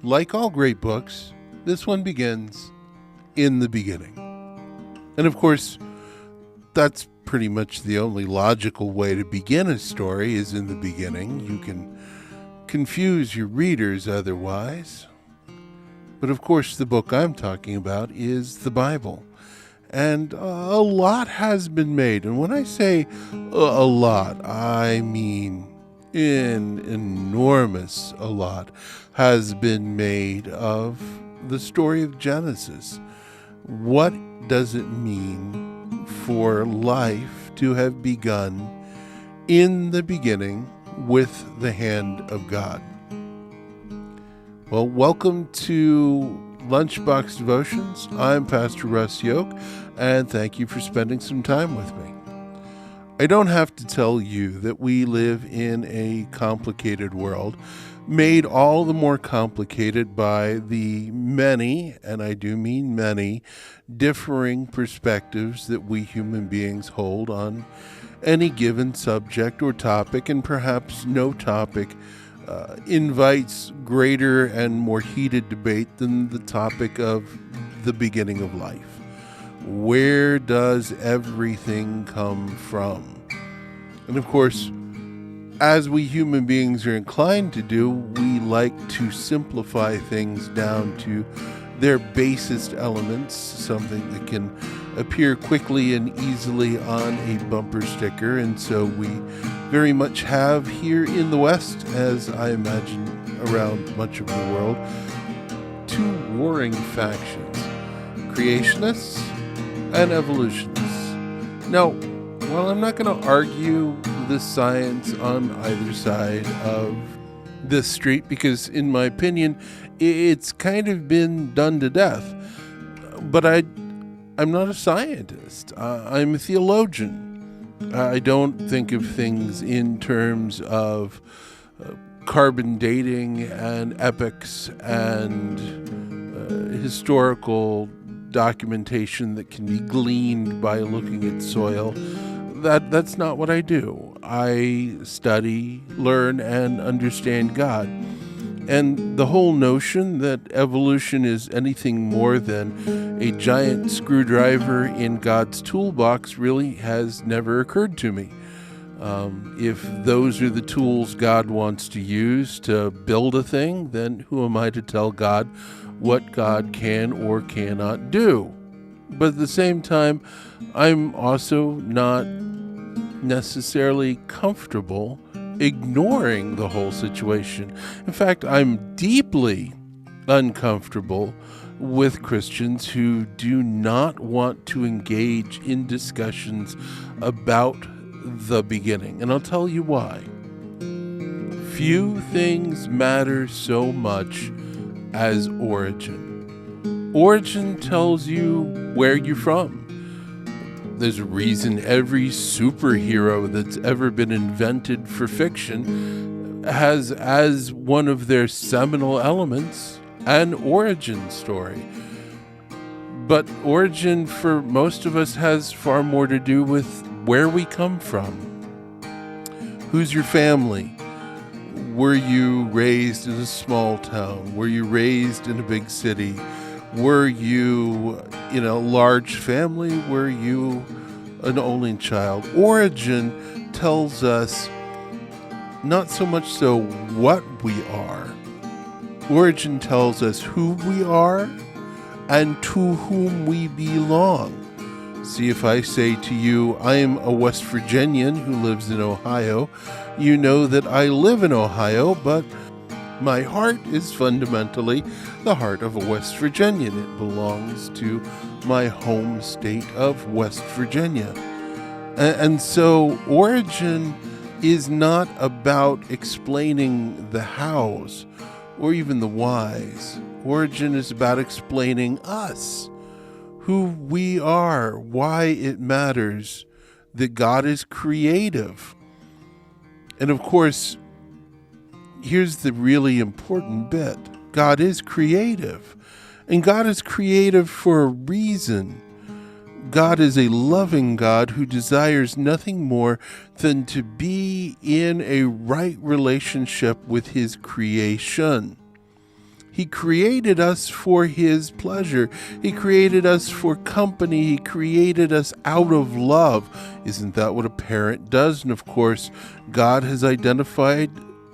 Like all great books, this one begins in the beginning. And of course, that's pretty much the only logical way to begin a story is in the beginning. You can confuse your readers otherwise. But of course, the book I'm talking about is the Bible. And a lot has been made. And when I say a lot, I mean an enormous a lot has been made of the story of Genesis. What does it mean for life to have begun in the beginning with the hand of God? Well, welcome to Lunchbox Devotions. I'm Pastor Russ Yoke, and thank you for spending some time with me. I don't have to tell you that we live in a complicated world, made all the more complicated by the many, and I do mean many, differing perspectives that we human beings hold on any given subject or topic, and perhaps no topic invites greater and more heated debate than the topic of the beginning of life. Where does everything come from? And of course, as we human beings are inclined to do, we like to simplify things down to their basest elements, something that can appear quickly and easily on a bumper sticker. And so we very much have here in the West, as I imagine around much of the world, two warring factions, creationists and evolutionists. Now, while I'm not going to argue the science on either side of this street, because in my opinion, it's kind of been done to death, but I'm not a scientist. I'm a theologian. I don't think of things in terms of carbon dating and epics and historical documentation that can be gleaned by looking at soil. That's not what I do. I study, learn, and understand God. And the whole notion that evolution is anything more than a giant screwdriver in God's toolbox really has never occurred to me. If those are the tools God wants to use to build a thing, then who am I to tell God what God can or cannot do? But at the same time, I'm also not necessarily comfortable ignoring the whole situation. In fact, I'm deeply uncomfortable with Christians who do not want to engage in discussions about the beginning. And I'll tell you why. Few things matter so much as origin. Origin tells you where you're from. There's a reason every superhero that's ever been invented for fiction has as one of their seminal elements an origin story. But origin for most of us has far more to do with where we come from. Who's your family? Were you raised in a small town? Were you raised in a big city? Were you in a large family? Were you an only child? Origin tells us not so much so what we are. Origin tells us who we are and to whom we belong. See, if I say to you, I am a West Virginian who lives in Ohio, you know that I live in Ohio, but my heart is fundamentally the heart of a West Virginian. It belongs to my home state of West Virginia. And so origin is not about explaining the hows or even the whys. Origin is about explaining us, who we are, why it matters that God is creative. And of course, here's the really important bit. God is creative. And God is creative for a reason. God is a loving God who desires nothing more than to be in a right relationship with his creation. He created us for His pleasure. He created us for company. He created us out of love. Isn't that what a parent does? And of course, God has identified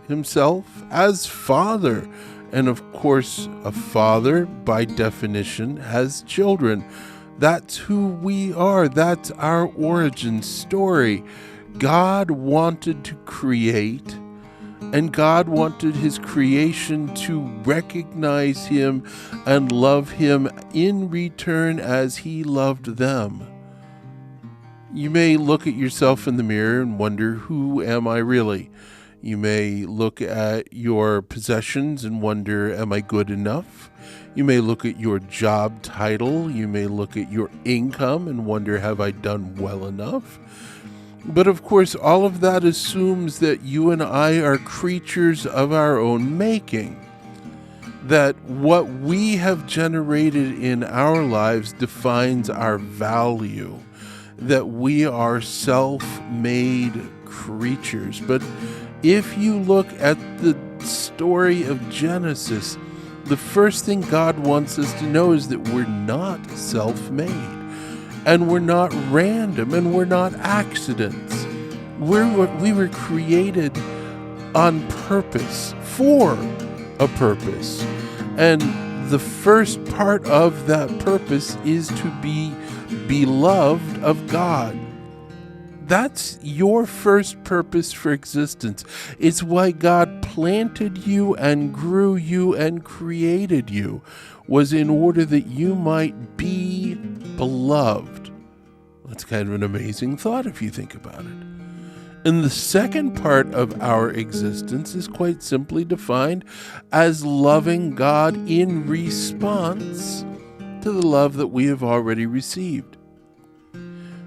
Himself as Father. And of course, a father, by definition, has children. That's who we are. That's our origin story. God wanted to create, and God wanted His creation to recognize Him and love Him in return as He loved them. You may look at yourself in the mirror and wonder, who am I really? You may look at your possessions and wonder, am I good enough? You may look at your job title. You may look at your income and wonder, have I done well enough? But of course, all of that assumes that you and I are creatures of our own making. That what we have generated in our lives defines our value. That we are self-made creatures. But if you look at the story of Genesis, the first thing God wants us to know is that we're not self-made. And we're not random, and we're not accidents. We were created on purpose, for a purpose. And the first part of that purpose is to be beloved of God. That's your first purpose for existence. It's why God planted you and grew you and created you, was in order that you might be beloved. That's kind of an amazing thought if you think about it. And the second part of our existence is quite simply defined as loving God in response to the love that we have already received.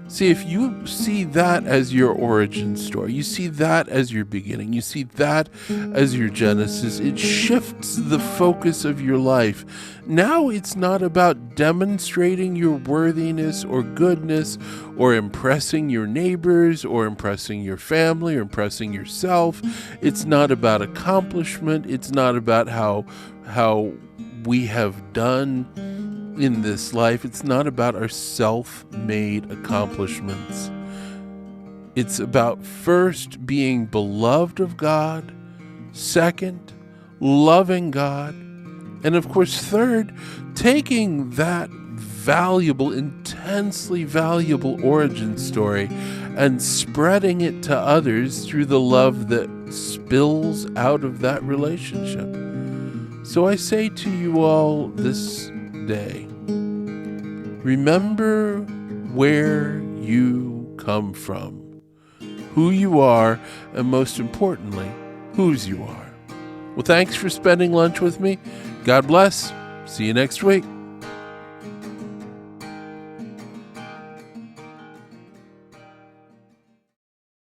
See, if you see that as your origin story, you see that as your beginning, you see that as your genesis, it shifts the focus of your life. Now it's not about demonstrating your worthiness or goodness or impressing your neighbors or impressing your family or impressing yourself. It's not about accomplishment. It's not about how we have done in this life. It's not about our self-made accomplishments. It's about first being beloved of God, second, loving God, and of course, third, taking that valuable, intensely valuable origin story and spreading it to others through the love that spills out of that relationship. So I say to you all this day, remember where you come from, who you are, and most importantly, whose you are. Well, thanks for spending lunch with me. God bless. See you next week.